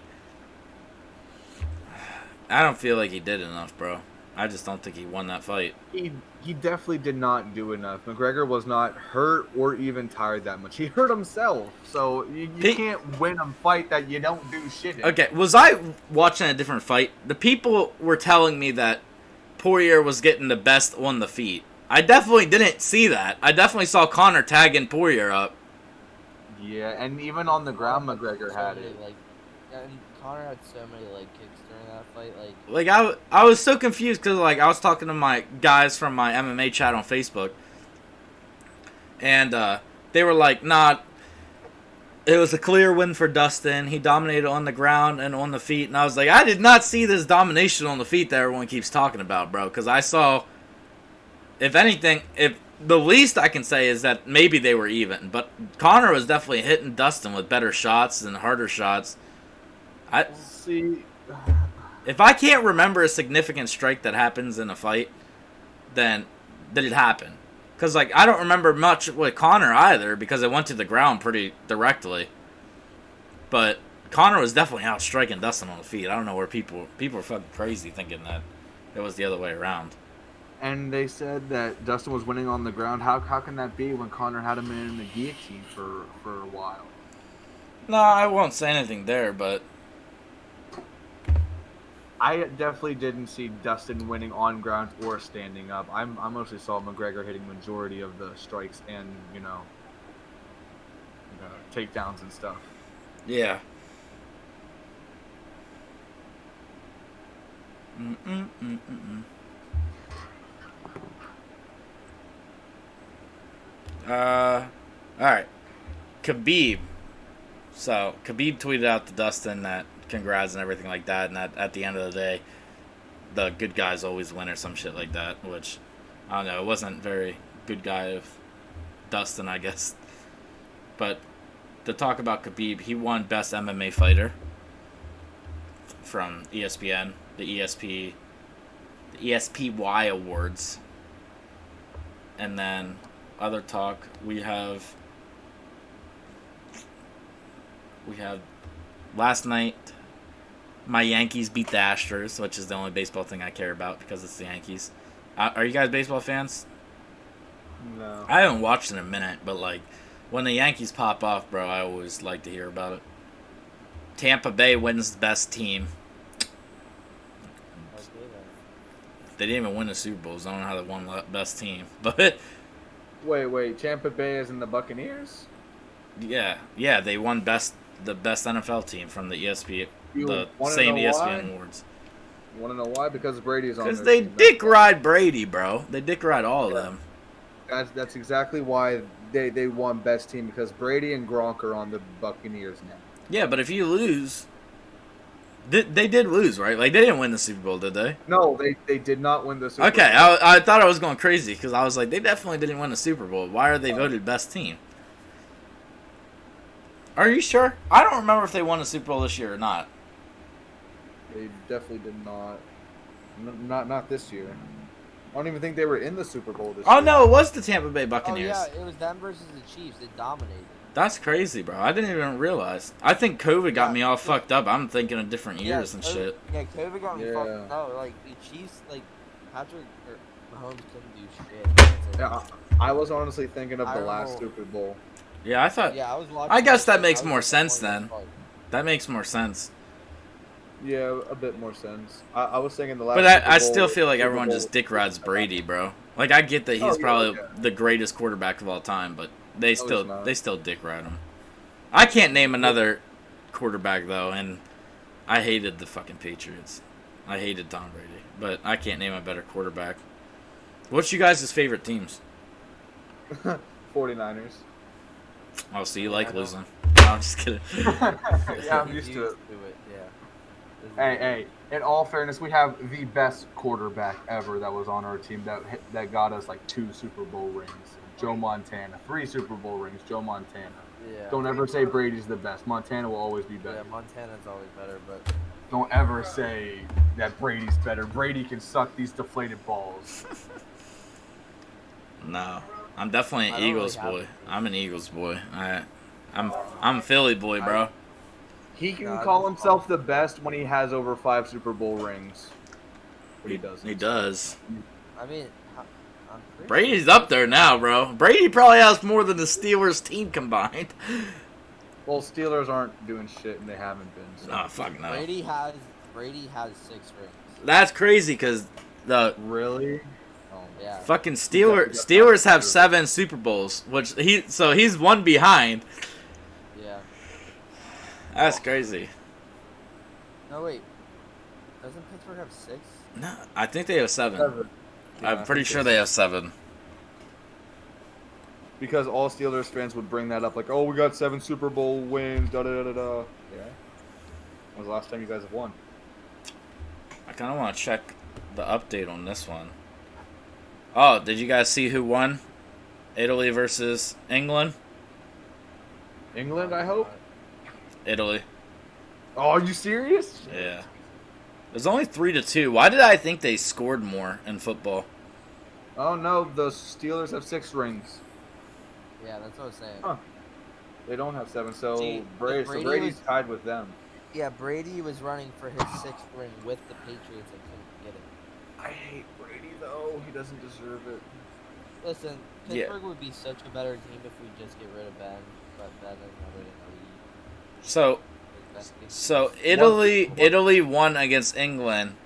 I don't feel like he did enough, bro. I just don't think he won that fight. he definitely did not do enough. McGregor was not hurt or even tired that much. He hurt himself, so you can't win a fight that you don't do shit in. Okay, was I watching a different fight? The people were telling me that Poirier was getting the best on the feet. I definitely didn't see that. I definitely saw Conor tagging Poirier up. Yeah, and even on the ground, McGregor had it. And Connor had so many leg kicks during that fight. Like I was so confused because like I was talking to my guys from my MMA chat on Facebook, and they were like, "Nah, it was a clear win for Dustin. He dominated on the ground and on the feet." And I was like, "I did not see this domination on the feet that everyone keeps talking about, bro." Because I saw, if anything, if the least I can say is that maybe they were even, but Connor was definitely hitting Dustin with better shots and harder shots. If I can't remember a significant strike that happens in a fight, then did it happen? Because like I don't remember much with Connor either because it went to the ground pretty directly. But Connor was definitely out striking Dustin on the feet. I don't know where people are fucking crazy thinking that. It was the other way around. And they said that Dustin was winning on the ground. How can that be when Connor had him in the guillotine for a while? No, I won't say anything there, but I definitely didn't see Dustin winning on ground or standing up. I mostly saw McGregor hitting majority of the strikes and takedowns and stuff. yeah. All right. Khabib. So Khabib tweeted out to Dustin that congrats and everything like that, and that at the end of the day, the good guys always win or some shit like that. Which I don't know. It wasn't very good guy of Dustin, I guess. But to talk about Khabib, he won Best MMA Fighter from ESPN, the ESPY Awards, and then other talk we have last night my Yankees beat the Astros, which is the only baseball thing I care about because it's the Yankees. Are you guys baseball fans? No. I haven't watched in a minute, but like when the Yankees pop off, bro, I always like to hear about it. Tampa Bay wins the best team. They didn't even win the Super Bowls. I don't know how they won the best team, but Wait. Tampa Bay is in the Buccaneers? yeah, they won the best NFL team from the ESPN, You the wanna same know ESPN why? awards. You want to know why? Because Brady's on. Because their they team. dick ride Brady, bro. They dick ride all of them. That's exactly why they won best team, because Brady and Gronk are on the Buccaneers now. Yeah, but if you lose, they did lose, right? Like they didn't win the Super Bowl, did they? No, they did not win the Super Okay, Bowl. I thought I was going crazy because I was like, they definitely didn't win the Super Bowl. Why are they voted best team? Are you sure? I don't remember if they won the Super Bowl this year or not. They definitely did not. Not this year. I don't even think they were in the Super Bowl this year. Oh no, it was the Tampa Bay Oh Buccaneers. yeah, it was them versus the Chiefs. They dominated. That's crazy, bro. I didn't even realize. I think COVID got Yeah. me all fucked up. I'm thinking of different years and COVID shit. Yeah, COVID got me Yeah. fucked up. Like the Chiefs, like Patrick or Mahomes couldn't do shit. It's like- Yeah, I was honestly thinking of I the last remember- Super Bowl. Yeah, I thought Yeah, I was watching. I guess that shit, makes I was more like, sense "Oh, then. fuck." that makes more sense. Yeah, a bit more sense. I was thinking the last. But Super I Bowl- still feel like Super everyone Bowl just was- dick rides Brady, bro. Like I get that he's Oh, yeah, probably yeah. the greatest quarterback of all time, but they he's still not. dick ride him. I can't name another quarterback though, and I hated the fucking Patriots. I hated Tom Brady, but I can't name a better quarterback. What's you guys' favorite teams? 49ers. Oh, so you Yeah, like I know. losing? No, I'm just kidding. Yeah, I'm used to it. Yeah. Hey, in all fairness, we have the best quarterback ever that was on our team that got us like 2 Super Bowl rings. Joe Montana. 3 Super Bowl rings. Joe Montana. Yeah. Don't ever say Brady's the best. Montana will always be Yeah, better. Montana's always better, but Don't ever say that Brady's better. Brady can suck these deflated balls. No, I'm definitely an I don't really Eagles have boy. it. I'm an Eagles boy. I'm a Philly boy, bro. He can God, call this himself the best when he has over 5 Super Bowl rings. But he doesn't. He does. I mean, I'm pretty Brady's up there now, bro. Brady probably has more than the Steelers team combined. Well, Steelers aren't doing shit, and they haven't been. So. Oh, fuck no. Brady has 6 rings. That's crazy because the Really? Oh, Yeah. fucking Steelers have 7 Super Bowls, which he's one behind. Yeah. That's crazy. No wait. Doesn't Pittsburgh have 6? No, I think they have 7. Yeah, I I'm pretty think sure they- they have 7. Because all Steelers fans would bring that up, like, oh, we got 7 Super Bowl wins, da da da da. Yeah. When was the last time you guys have won? I kind of want to check the update on this one. Oh, did you guys see who won? Italy versus England? England, I hope. Italy. Oh, are you serious? Yeah. It was only 3-2. Why did I think they scored more in football? Oh no, the Steelers have 6 rings. Yeah, that's what I was saying. Huh. They don't have 7, so See, if Brady's Brady was- tied with them. Yeah, Brady was running for his 6th ring with the Patriots and couldn't get it. I hate Brady though. He doesn't deserve it. Listen, Yeah. Pittsburgh would be such a better team if we just get rid of Ben, but Ben is never going to leave. So Like, Ben gets so used- Italy won against England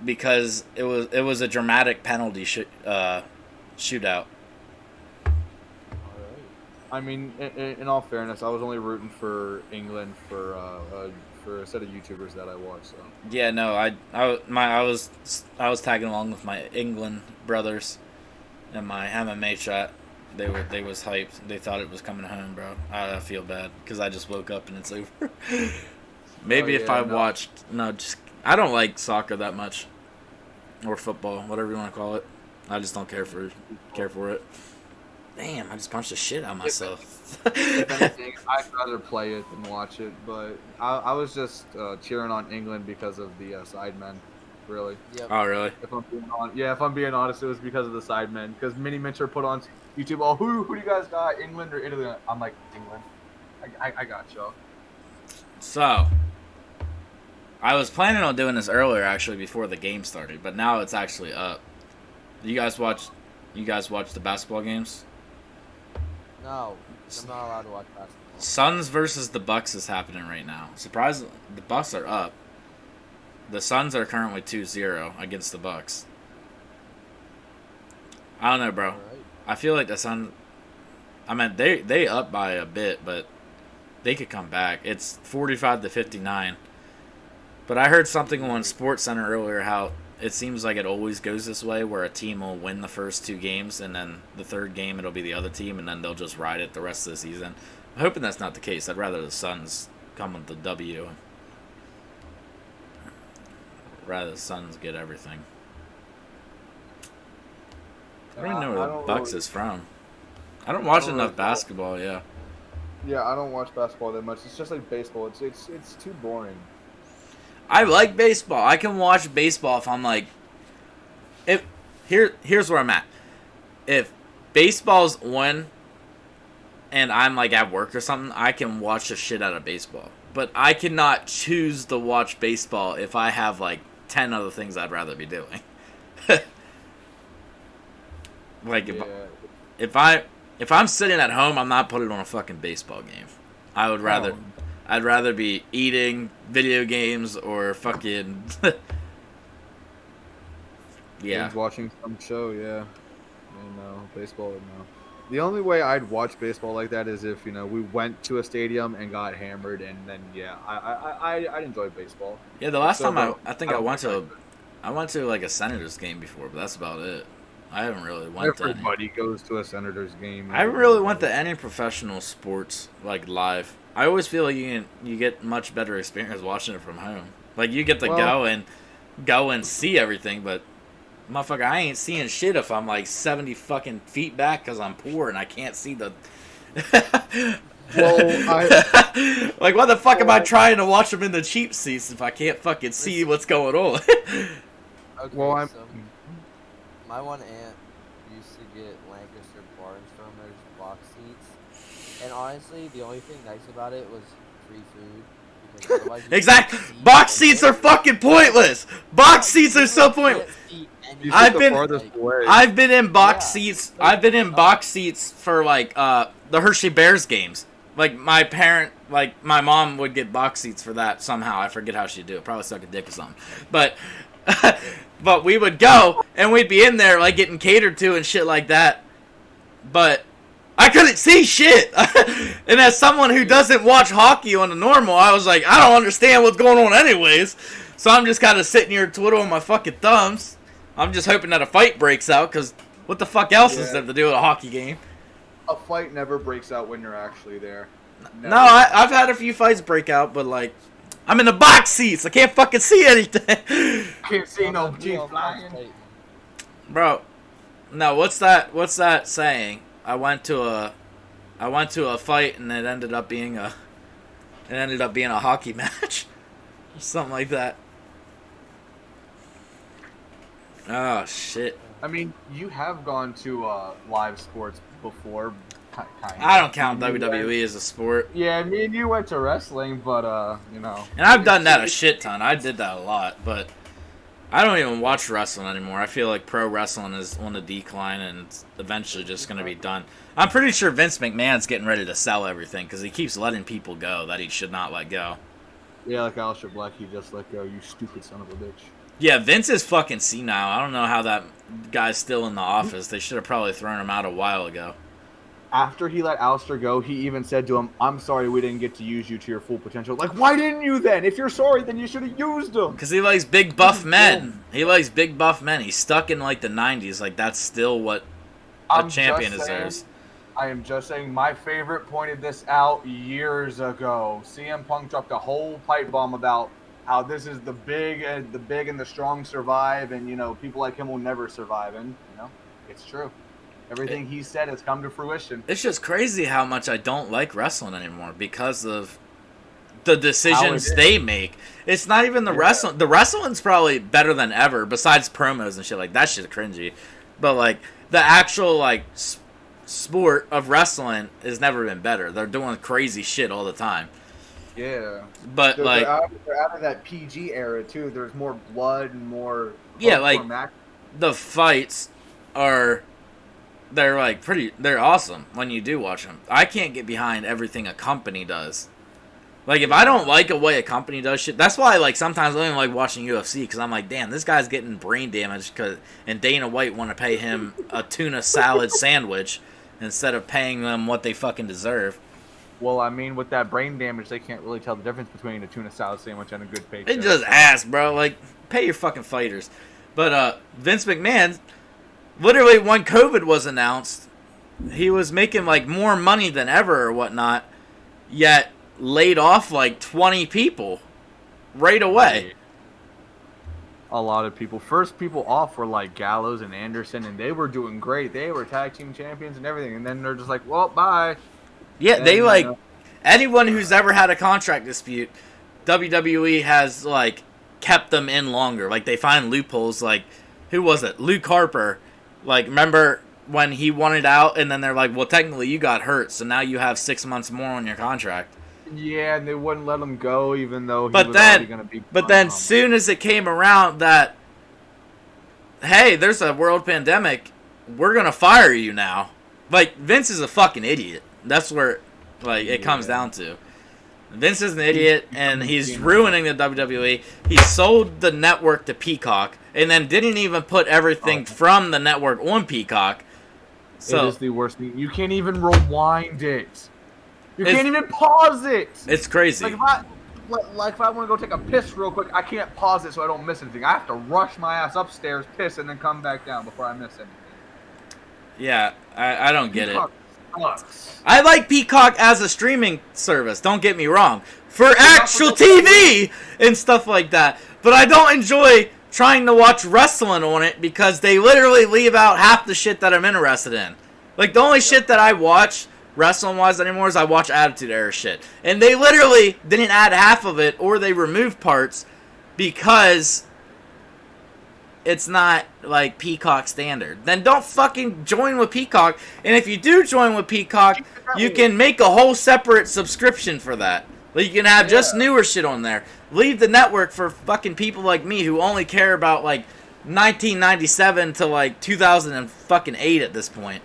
because it was a dramatic penalty shootout. Alright. I mean, in all fairness, I was only rooting for England for a set of YouTubers that I watch. So Yeah, no, I was tagging along with my England brothers and my MMA chat. They was hyped. They thought it was coming home, bro. I feel bad because I just woke up and it's over. Maybe if I watched I don't like soccer that much, or football, whatever you want to call it. I just don't care for it. Damn, I just punched the shit out of myself. if anything, I'd rather play it than watch it. But I was just cheering on England because of the sidemen, really. Yep. Oh, really? If I'm being honest, it was because of the sidemen. Because Mini Mincher put on YouTube, oh, who do you guys got, England or Italy? I'm like, England. I got y'all. So, I was planning on doing this earlier, actually, before the game started, but now it's actually up. You guys watch the basketball games? No, I'm not allowed to watch basketball. Suns versus the Bucks is happening right now. Surprisingly, the Bucks are up. The Suns are currently 2-0 against the Bucks. I don't know, bro. Alright. I feel like the Suns. I mean, they up by a bit, but they could come back. It's 45-59. But I heard something on SportsCenter earlier how it seems like it always goes this way, where a team will win the first two games, and then the third game it'll be the other team, and then they'll just ride it the rest of the season. I'm hoping that's not the case. I'd rather the Suns come with the W. Rather the Suns get everything. I don't even know where the Bucks is from. I don't watch enough basketball. Yeah. Yeah, I don't watch basketball that much. It's just like baseball. It's too boring. I like baseball. I can watch baseball if I'm like, here's where I'm at. If baseball's on, and I'm like at work or something, I can watch the shit out of baseball. But I cannot choose to watch baseball if I have like 10 other things I'd rather be doing. Like if I'm sitting at home, I'm not putting on a fucking baseball game. I'd rather be eating video games or fucking yeah. Games, watching some show, yeah. Baseball, no. The only way I'd watch baseball like that is if, we went to a stadium and got hammered, and then I'd enjoy baseball. Yeah, the last time I think I went to like a Senators game before, but that's about it. I haven't really went to Everybody goes to a Senators game. I really went to any professional sports like live. I always feel like you get much better experience watching it from home. Like you get to go and see everything, but motherfucker, I ain't seeing shit if I'm like 70 fucking feet back because I'm poor and I can't see the. Like, what the fuck am I trying to watch them in the cheap seats if I can't fucking see what's going on? Okay, so my one aunt used to get Lancaster Barnstormers box seats, and honestly, the only thing nice about it was free food. Because otherwise you Exactly. Box seats are fucking pointless. Box seats are so pointless. I've been in box seats. I've been in box seats for like the Hershey Bears games. Like my mom would get box seats for that somehow. I forget how she'd do it. Probably suck a dick or something. But but we would go and we'd be in there like getting catered to and shit like that. But I couldn't see shit. And as someone who doesn't watch hockey on the normal, I was like, I don't understand what's going on anyways. So I'm just kind of sitting here twiddling my fucking thumbs. I'm just hoping that a fight breaks out, because what the fuck else is there to do with a hockey game? A fight never breaks out when you're actually there. Never. No, I've had a few fights break out, but like, I'm in the box seats. I can't fucking see anything. Can't see no G flying. Bro, no, what's that saying? I went to a fight and it ended up being a hockey match. Or something like that. Oh shit. I mean, you have gone to live sports before. Kind of. I don't count WWE as a sport. Yeah, me and you went to wrestling, but And I've done that a shit ton. I did that a lot, but I don't even watch wrestling anymore. I feel like pro wrestling is on the decline and it's eventually just going to be done. I'm pretty sure Vince McMahon's getting ready to sell everything because he keeps letting people go that he should not let go. Yeah, like Aleister Black, he just let go. You stupid son of a bitch. Yeah, Vince is fucking senile. I don't know how that guy's still in the office. They should have probably thrown him out a while ago. After he let Aleister go, he even said to him, "I'm sorry we didn't get to use you to your full potential." Like, why didn't you then? If you're sorry, then you should have used him. Because he likes big buff men. He likes big buff men. He's stuck in like the 90s. Like, that's still what a champion deserves. I am just saying, my favorite pointed this out years ago. CM Punk dropped a whole pipe bomb about how this is the big and the strong survive, and people like him will never survive, and it's true. Everything he said has come to fruition. It's just crazy how much I don't like wrestling anymore because of the decisions they make. It's not even the wrestling. The wrestling's probably better than ever, besides promos and shit. Like, that shit's cringy. But, like, the actual, like, sport of wrestling has never been better. They're doing crazy shit all the time. Yeah. But, they're like... They're out of that PG era, too. There's more blood and more... Yeah, like, the fights are... They're awesome when you do watch them. I can't get behind everything a company does. Like, if I don't like a way a company does shit, that's why, like, sometimes I don't even like watching UFC, because I'm like, damn, this guy's getting brain damage, and Dana White want to pay him a tuna salad sandwich instead of paying them what they fucking deserve. Well, I mean, with that brain damage, they can't really tell the difference between a tuna salad sandwich and a good paycheck. It's just ass, bro. Like, pay your fucking fighters. But, Vince McMahon... Literally, when COVID was announced, he was making, like, more money than ever or whatnot, yet laid off, like, 20 people right away. A lot of people. First people off were, like, Gallows and Anderson, and they were doing great. They were tag team champions and everything, and then they're just like, well, bye. Yeah, and, they, like, anyone who's ever had a contract dispute, WWE has, like, kept them in longer. Like, they find loopholes, like, who was it? Luke Harper. Like, remember when he wanted out, and then they're like, well, technically you got hurt, so now you have 6 months more on your contract. Yeah, and they wouldn't let him go, even though he was already going to be... But then, soon as it came around that, hey, there's a world pandemic, we're going to fire you now. Like, Vince is a fucking idiot. That's where, like, it comes down to. Vince is an idiot, and he's ruining the WWE. He sold the network to Peacock, and then didn't even put everything from the network on Peacock. So it is the worst thing. You can't even rewind it. You can't even pause it. It's crazy. Like if I want to go take a piss real quick, I can't pause it so I don't miss anything. I have to rush my ass upstairs, piss, and then come back down before I miss anything. Yeah, I don't get Peacock it. Sucks. I like Peacock as a streaming service, don't get me wrong, for actual TV and stuff like that. But I don't enjoy trying to watch wrestling on it because they literally leave out half the shit that I'm interested in. Like, the only shit that I watch wrestling-wise anymore is I watch Attitude Era shit. And they literally didn't add half of it, or they removed parts because it's not, like, Peacock standard. Then don't fucking join with Peacock. And if you do join with Peacock, you can make a whole separate subscription for that. Like, you can have just newer shit on there. Leave the network for fucking people like me who only care about, like, 1997 to, like, 2008 at this point.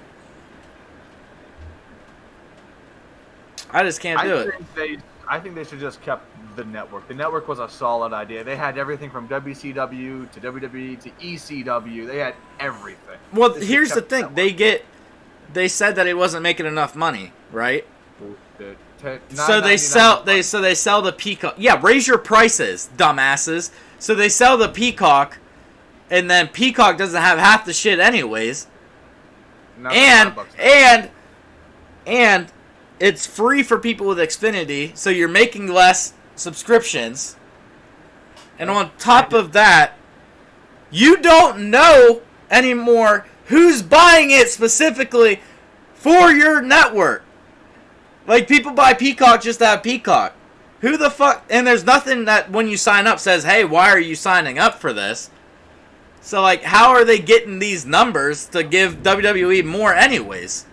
I just can't do it. I think they should just kept the network. The network was a solid idea. They had everything from WCW to WWE to ECW. They had everything. Well, here's the thing. They said that it wasn't making enough money, right? So they sell the Peacock. Yeah, raise your prices, dumbasses. So they sell the Peacock, and then Peacock doesn't have half the shit anyways. And it's free for people with Xfinity, so you're making less subscriptions. And on top of that, you don't know anymore who's buying it specifically for your network. Like, people buy Peacock just to have Peacock. Who the fuck? And there's nothing that when you sign up says, hey, why are you signing up for this? So, like, how are they getting these numbers to give WWE more anyways?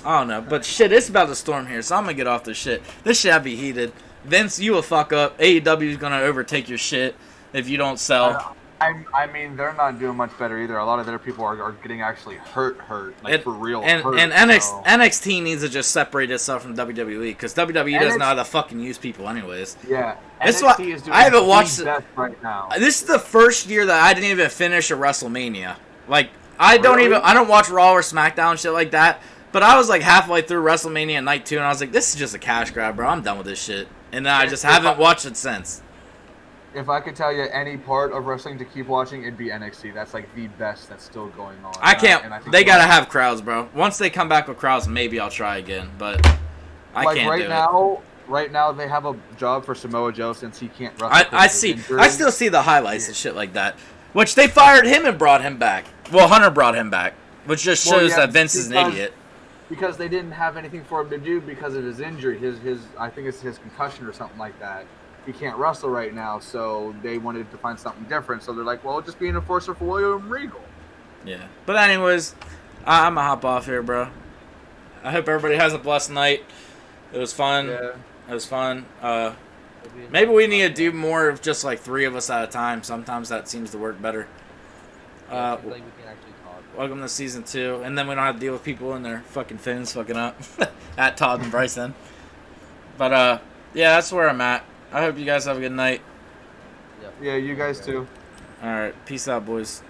I don't know. But shit, it's about to storm here, so I'm going to get off this shit. This shit have be heated. Vince, you a fuck up. AEW is gonna overtake your shit if you don't sell. I mean, they're not doing much better either. A lot of their people are getting actually hurt, like for real. And NXT needs to just separate itself from WWE because WWE doesn't know how to fucking use people, anyways. Yeah, That's NXT why is doing I haven't watched the best right now. This is the first year that I didn't even finish a WrestleMania. Like I don't watch Raw or SmackDown and shit like that. But I was like halfway through WrestleMania night 2, and I was like, this is just a cash grab, bro. I'm done with this shit. And then I just haven't watched it since. If I could tell you any part of wrestling to keep watching, it'd be NXT. That's like the best that's still going on. I can't. They gotta have crowds, bro. Once they come back with crowds, maybe I'll try again. But I can't do it. Right now, they have a job for Samoa Joe since he can't wrestle. I still see the highlights and shit like that. Which they fired him and brought him back. Well, Hunter brought him back, which just shows that Vince is an idiot. Because they didn't have anything for him to do because of his injury. I think it's his concussion or something like that. He can't wrestle right now, so they wanted to find something different. So they're like, well, just be an enforcer for William Regal. Yeah. But anyways, I'm going to hop off here, bro. I hope everybody has a blessed night. It was fun. Yeah. It was fun. Maybe we need to do more of just like 3 of us at a time. Sometimes that seems to work better. I feel like we can actually talk. Welcome to season 2. And then we don't have to deal with people and their fucking fins fucking up. At Todd and Bryson. But, yeah, that's where I'm at. I hope you guys have a good night. Yeah, you guys too. All right. Peace out, boys.